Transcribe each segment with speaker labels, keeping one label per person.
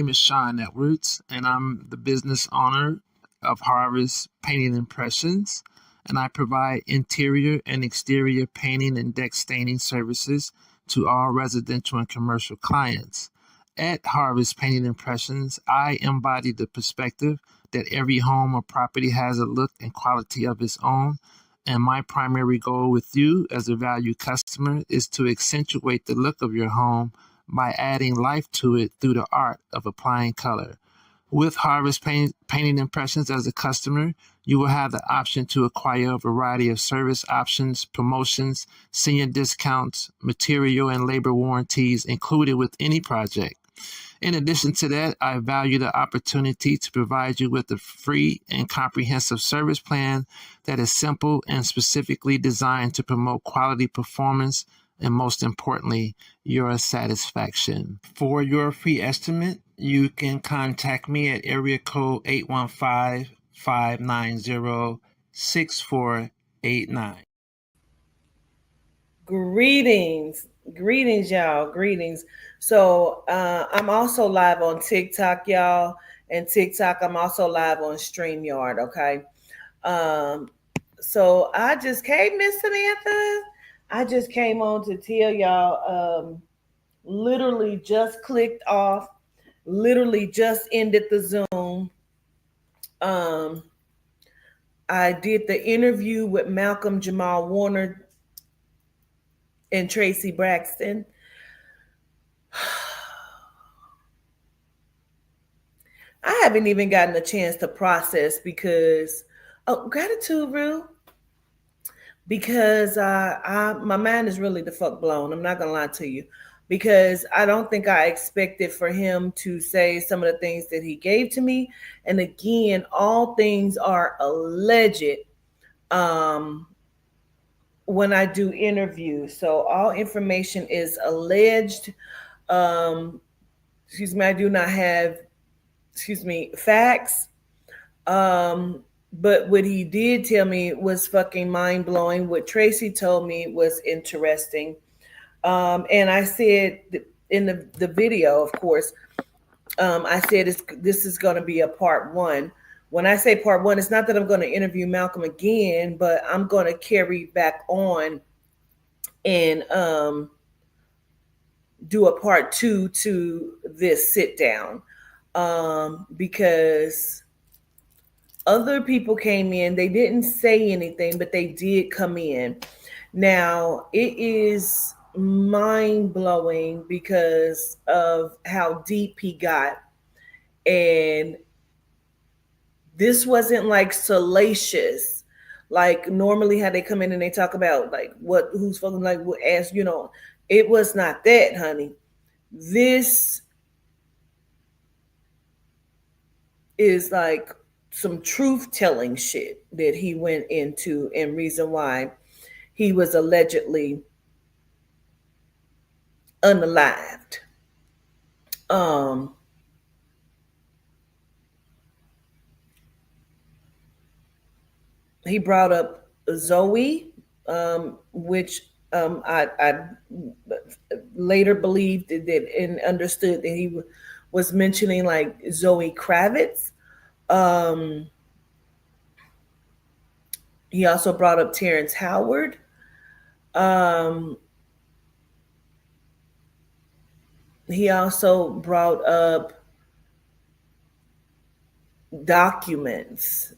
Speaker 1: name is Sean Edwards, and I'm the business owner of Harvest Painting Impressions, and I provide interior and exterior painting and deck staining services to all residential and commercial clients. At Harvest Painting Impressions, I embody the perspective that every home or property has a look and quality of its own. And my primary goal with you as a valued customer is to accentuate the look of your home by adding life to it through the art of applying color. With Painting Impressions as a customer, you will have the option to acquire a variety of service options, promotions, senior discounts, material and labor warranties included with any project. In addition to that, I value the opportunity to provide you with a free and comprehensive service plan that is simple and specifically designed to promote quality performance and, most importantly, your satisfaction. For your free estimate, you can contact me at area code 815-590-6489.
Speaker 2: Greetings, y'all. Greetings. So I'm also live on TikTok, y'all, and TikTok. I'm also live on StreamYard. Okay. Um, so I just came, Miss Samantha. I just came on to tell y'all. Literally just clicked off. Literally just ended the Zoom. Um, I did the interview with Malcolm Jamal Warner and Traci Braxton. I haven't even gotten a chance to process because, gratitude, Rue. Because my mind is really the fuck blown. I'm not gonna lie to you, because I don't think I expected for him to say some of the things that he gave to me. And again, all things are alleged. When I do interviews, so all information is alleged. Excuse me, I do not have, facts. But what he did tell me was fucking mind blowing. What Traci told me was interesting. And I said in the video, of course, I said this is going to be a part one. When I say part one, it's not that I'm going to interview Malcolm again, but I'm going to carry back on and do a part two to this sit down, because other people came in. They didn't say anything, but they did come in. Now, it is mind blowing because of how deep he got. And this wasn't like salacious, like normally how they come in and they talk about like who's fucking like what ass, it was not that, honey. This is like some truth telling shit that he went into, and reason why he was allegedly unalived. He brought up Zoe, which I later believed that and understood that he was mentioning like Zoe Kravitz. He also brought up Terrence Howard. He also brought up documents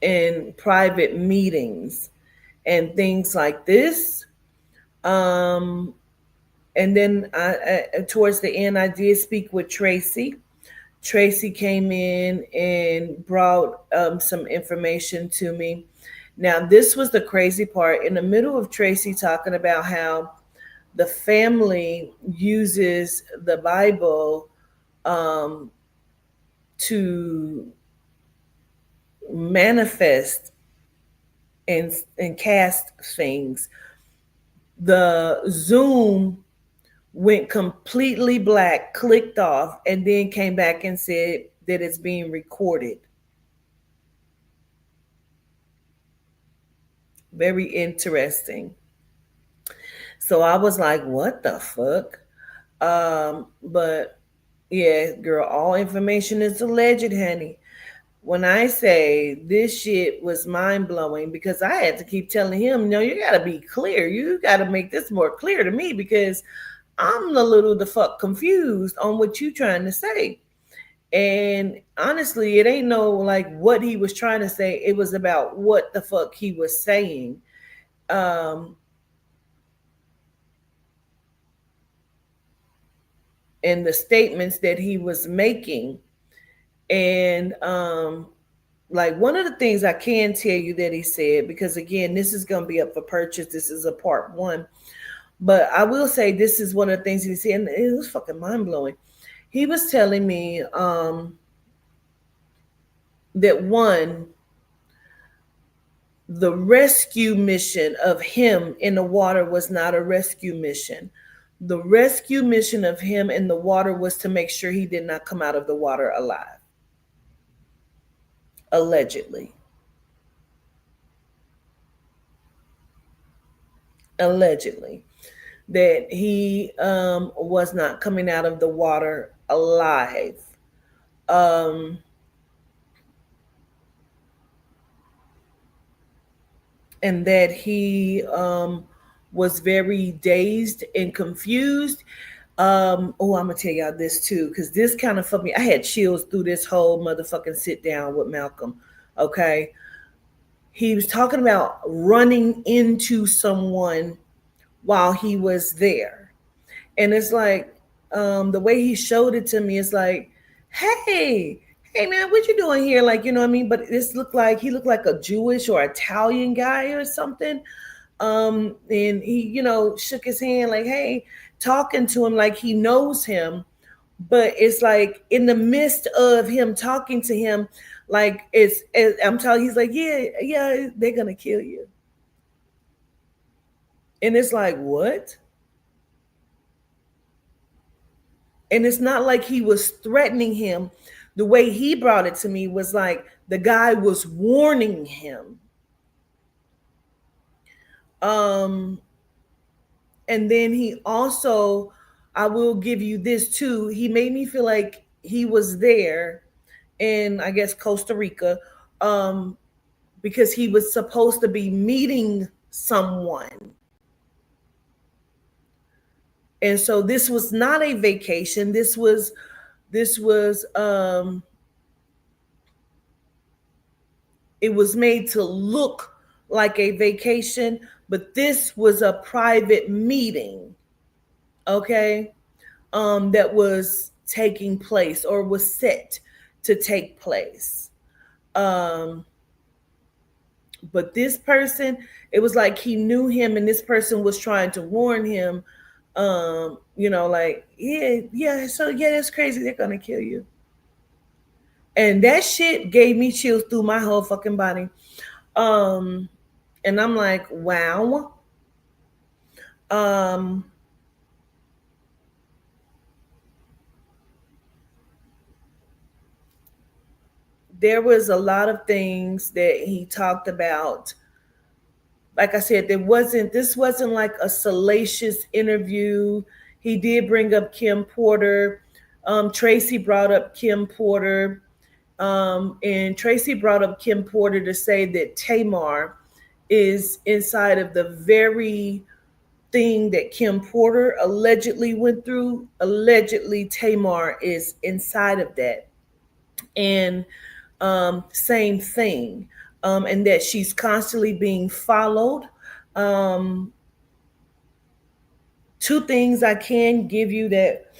Speaker 2: in private meetings and things like this. And then towards the end, I did speak with Traci. Traci came in and brought some information to me. Now, this was the crazy part. In the middle of Traci talking about how the family uses the Bible to manifest and cast things, the Zoom went completely black, clicked off, and then came back and said that it's being recorded. Very interesting. So I was like, what the fuck? But yeah, girl, all information is alleged, honey. When I say this shit was mind blowing, because I had to keep telling him, no, you gotta be clear. You gotta make this more clear to me because I'm a little the fuck confused on what you trying to say. And honestly, it ain't no like what he was trying to say. It was about what the fuck he was saying. Um, and the statements that he was making. And like one of the things I can tell you that he said, because again, this is going to be up for purchase. This is a part one. But I will say this is one of the things he said, and it was fucking mind blowing. He was telling me that one, the rescue mission of him in the water was not a rescue mission. The rescue mission of him in the water was to make sure he did not come out of the water alive, allegedly. Allegedly. That he was not coming out of the water alive. Um, and that he was very dazed and confused. Oh, I'm gonna tell y'all this too, because this kind of fucked me. I had chills through this whole motherfucking sit down with Malcolm. Okay, he was talking about running into someone while he was there, and it's like the way he showed it to me is like, hey man, what you doing here? Like, you know what I mean? But this looked like he looked like a Jewish or Italian guy or something. And he, shook his hand like, hey, talking to him like he knows him. But it's like in the midst of him talking to him, like I'm telling, he's like, yeah, they're gonna kill you. And it's like, what? And it's not like he was threatening him. The way he brought it to me was like the guy was warning him. Um, and then he also, I will give you this too. He made me feel like he was there in, I guess, Costa Rica, because he was supposed to be meeting someone. And so this was not a vacation. This was it was made to look like a vacation, but this was a private meeting, okay, that was taking place or was set to take place. Um, but this person, it was like he knew him, and this person was trying to warn him. Like, yeah, so yeah, that's crazy. They're gonna kill you. And that shit gave me chills through my whole fucking body. Um, and I'm like, wow. Um, there was a lot of things that he talked about. Like I said, this wasn't like a salacious interview. He did bring up Kim Porter. Traci brought up Kim Porter. And Traci brought up Kim Porter to say that Tamar is inside of the very thing that Kim Porter allegedly went through. Allegedly, Tamar is inside of that. And same thing. And that she's constantly being followed. Um, Two things I can give you that,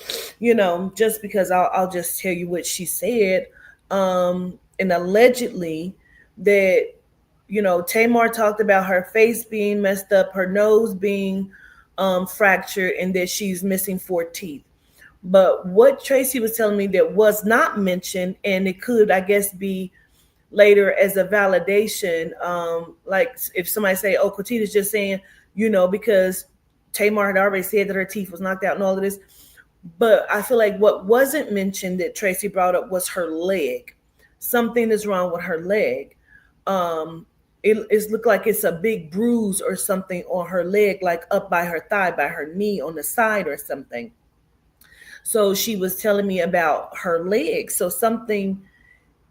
Speaker 2: just because I'll just tell you what she said. And allegedly that, Tamar talked about her face being messed up, her nose being fractured, and that she's missing 4 teeth. But what Traci was telling me that was not mentioned, and it could, I guess, be later as a validation, like if somebody say, oh, Quatita's just saying, because Tamar had already said that her teeth was knocked out and all of this. But I feel like what wasn't mentioned that Traci brought up was her leg. Something is wrong with her leg. It looked like it's a big bruise or something on her leg, like up by her thigh, by her knee, on the side or something. So she was telling me about her leg. So something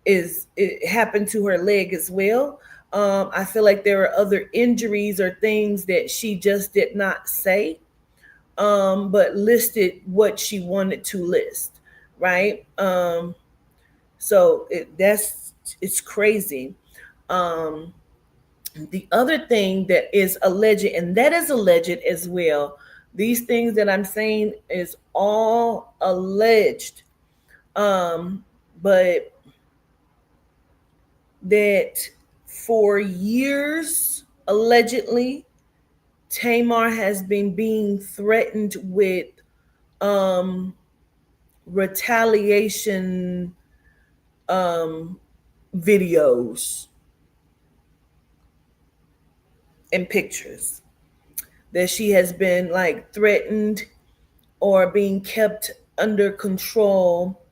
Speaker 2: is it happened to her leg as well. I feel like there are other injuries or things that she just did not say, but listed what she wanted to list, right? So that's it's crazy. Um, the other thing that is alleged, and that is alleged as well. These things that I'm saying is all alleged. Um, but that for years, allegedly, Tamar has been being threatened with um, retaliation um, videos and pictures. That she has been like threatened or being kept under control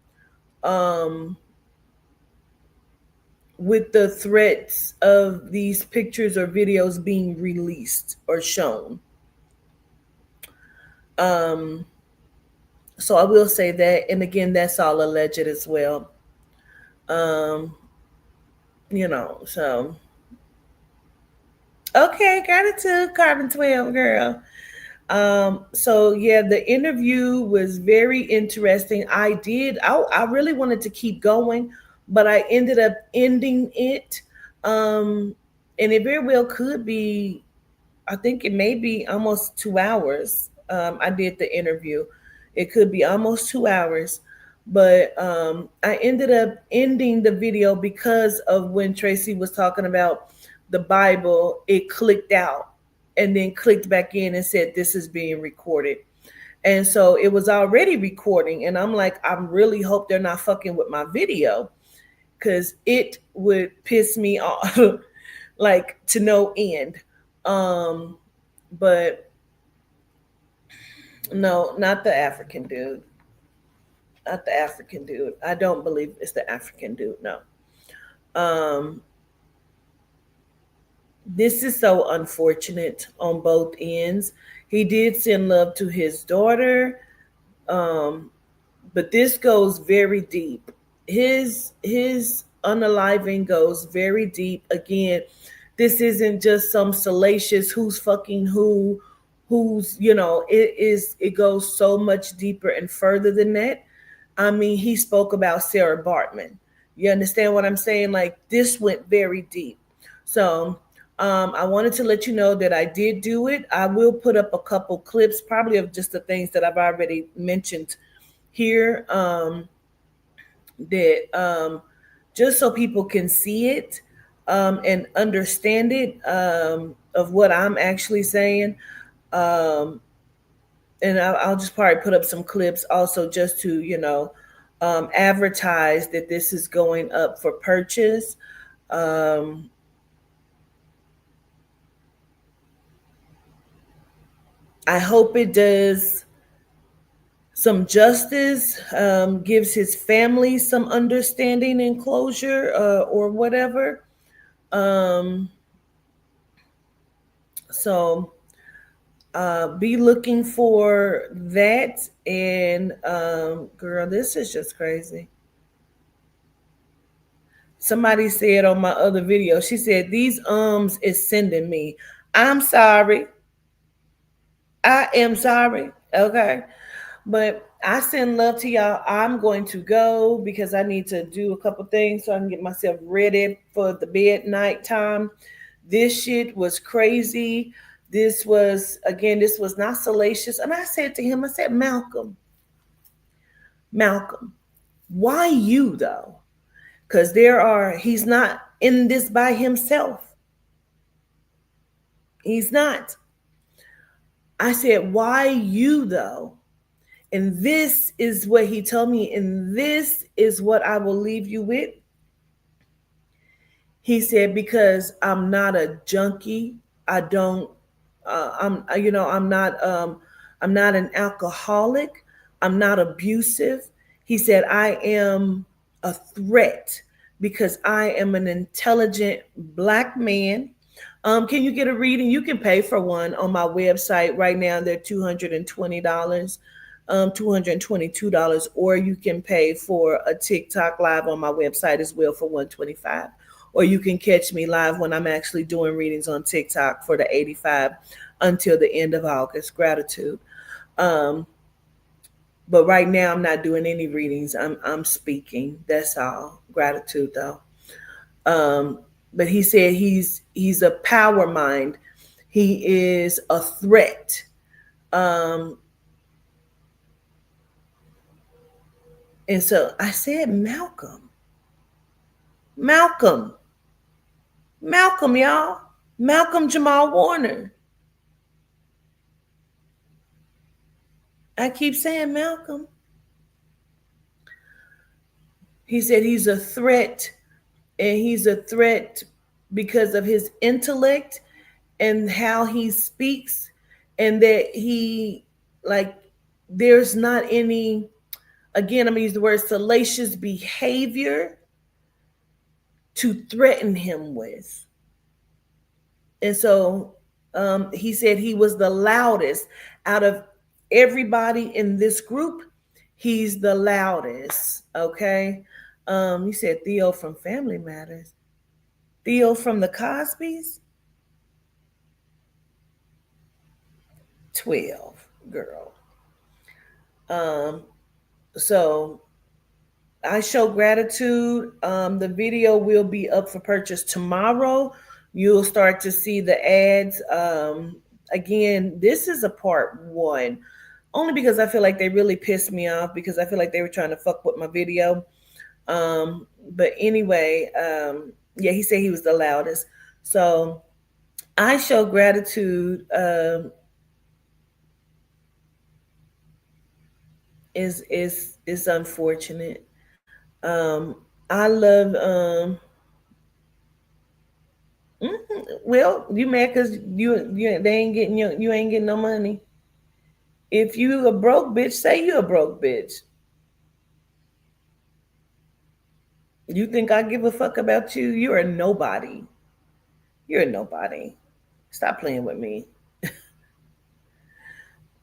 Speaker 2: um, with the threats of these pictures or videos being released or shown. Um, so I will say that, and again, that's all alleged as well. Um, so okay, gratitude, Carbon 12 girl. So yeah, the interview was very interesting. I really wanted to keep going, but I ended up ending it. Um, and it very well could be, I think it may be almost 2 hours. I did the interview. It could be almost 2 hours. But I ended up ending the video because of when Traci was talking about the Bible, it clicked out and then clicked back in and said, "This is being recorded." And so it was already recording. And I'm like, I really hope they're not fucking with my video because it would piss me off like to no end. Um, but no, not the African dude. Not the African dude. I don't believe it's the African dude. No. Um, this is so unfortunate on both ends. He did send love to his daughter, um, but this goes very deep. His unaliving goes very deep. Again, this isn't just some salacious who's fucking who's it goes so much deeper and further than that. I mean, he spoke about Sarah Bartman. You understand what I'm saying? Like this went very deep. So I wanted to let you know that I did do it. I will put up a couple clips, probably of just the things that I've already mentioned here. That just so people can see it and understand it of what I'm actually saying. Um, and I'll just probably put up some clips also just to advertise that this is going up for purchase. Um, I hope it does some justice, gives his family some understanding and closure, or whatever. Um, so be looking for that. And girl, this is just crazy. Somebody said on my other video, she said, "These is sending me." I'm sorry. I am sorry. Okay. But I send love to y'all. I'm going to go because I need to do a couple things so I can get myself ready for the bed nighttime. This shit was crazy. This was not salacious. And I said to him, I said, Malcolm, why you though? Because he's not in this by himself. He's not. I said, why you though? And this is what he told me, and this is what I will leave you with. He said, because I'm not a junkie. I don't I'm not an alcoholic. I'm not abusive. He said, I am a threat because I am an intelligent black man. Can you get a reading? You can pay for one on my website right now. They're $220. $222, or you can pay for a TikTok live on my website as well for $125. Or you can catch me live when I'm actually doing readings on TikTok for the 85 until the end of August. Gratitude. Um, but right now I'm not doing any readings. I'm speaking. That's all. Gratitude though. Um, but he said he's a power mind. He is a threat. Um, and so I said, Malcolm, Malcolm, y'all, Malcolm Jamal Warner. I keep saying Malcolm. He said he's a threat, and he's a threat because of his intellect and how he speaks, and that he, like, there's not any, again, I'm gonna use the word salacious behavior to threaten him with. And so he said he was the loudest out of everybody in this group. He's the loudest. Okay. He said Theo from Family Matters. Theo from the Cosbys? 12, girl. Um, so I show gratitude. The video will be up for purchase tomorrow. You'll start to see the ads. Again, this is a part one, only because I feel like they really pissed me off because I feel like they were trying to fuck with my video. But anyway, yeah, he said he was the loudest. So I show gratitude. Is unfortunate. Um, I love. Well, you mad because you they ain't getting you ain't getting no money. If you a broke bitch, say you a broke bitch. You think I give a fuck about you? You're a nobody. You're a nobody. Stop playing with me.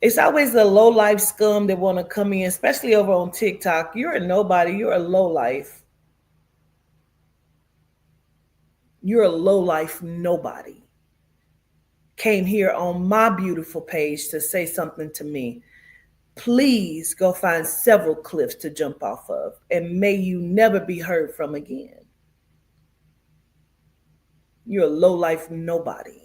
Speaker 2: It's always the low life scum that want to come in, especially over on TikTok. You're a nobody. You're a low life. You're a low life nobody. Came here on my beautiful page to say something to me. Please go find several cliffs to jump off of, and may you never be heard from again. You're a low life nobody.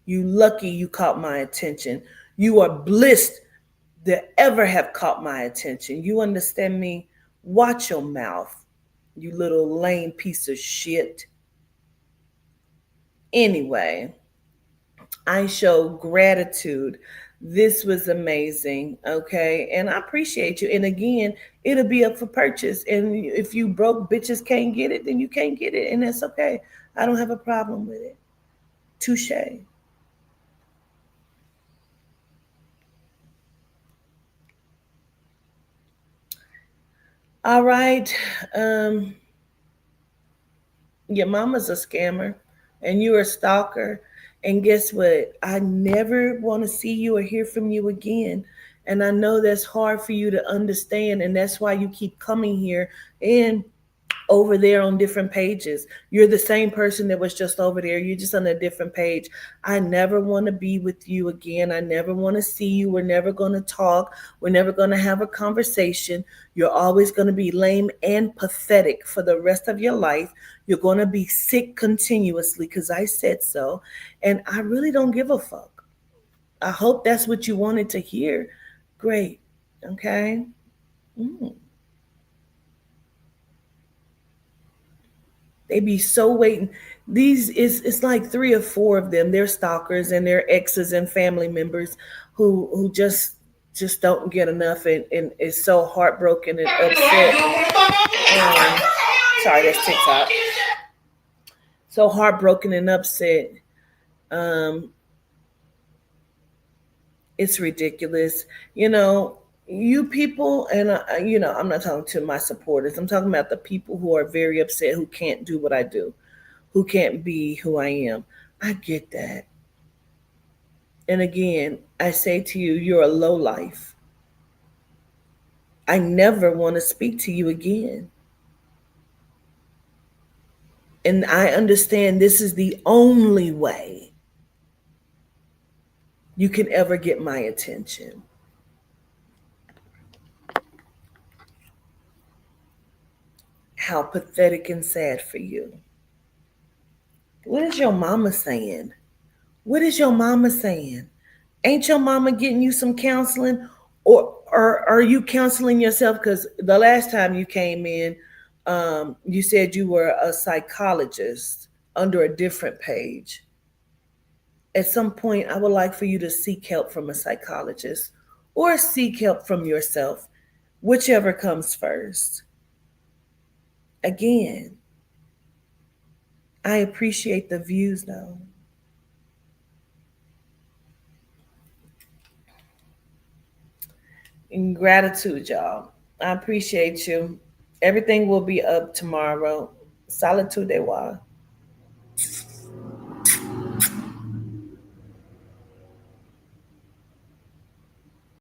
Speaker 2: You lucky you caught my attention. You are blessed to ever have caught my attention. You understand me? Watch your mouth, you little lame piece of shit. Anyway, I show gratitude. This was amazing. Okay. And I appreciate you. And again, it'll be up for purchase. And if you broke bitches can't get it, then you can't get it. And that's okay. I don't have a problem with it. Touche. All right. Um, your mama's a scammer and you're a stalker. And guess what? I never want to see you or hear from you again. And I know that's hard for you to understand. And that's why you keep coming here and over there on different pages. You're the same person that was just over there. You're just on a different page. I never want to be with you again. I never want to see you. We're never going to talk. We're never going to have a conversation. You're always going to be lame and pathetic for the rest of your life. You're going to be sick continuously because I said so. And I really don't give a fuck. I hope that's what you wanted to hear. Great. Okay. Mm. They be so waiting. These is it's like three or four of them. They're stalkers and they're exes and family members who just don't get enough and is so heartbroken and upset. Sorry, that's TikTok. So heartbroken and upset. Um, it's ridiculous. You people, and I'm not talking to my supporters. I'm talking about the people who are very upset, who can't do what I do, who can't be who I am. I get that. And again, I say to you, you're a low life. I never want to speak to you again. And I understand this is the only way you can ever get my attention. How pathetic and sad for you. What is your mama saying? What is your mama saying? Ain't your mama getting you some counseling? Or are you counseling yourself? Because the last time you came in, you said you were a psychologist under a different page. At some point, I would like for you to seek help from a psychologist or seek help from yourself, whichever comes first. Again, I appreciate the views though. And gratitude, y'all. I appreciate you. Everything will be up tomorrow. Solitude de wa.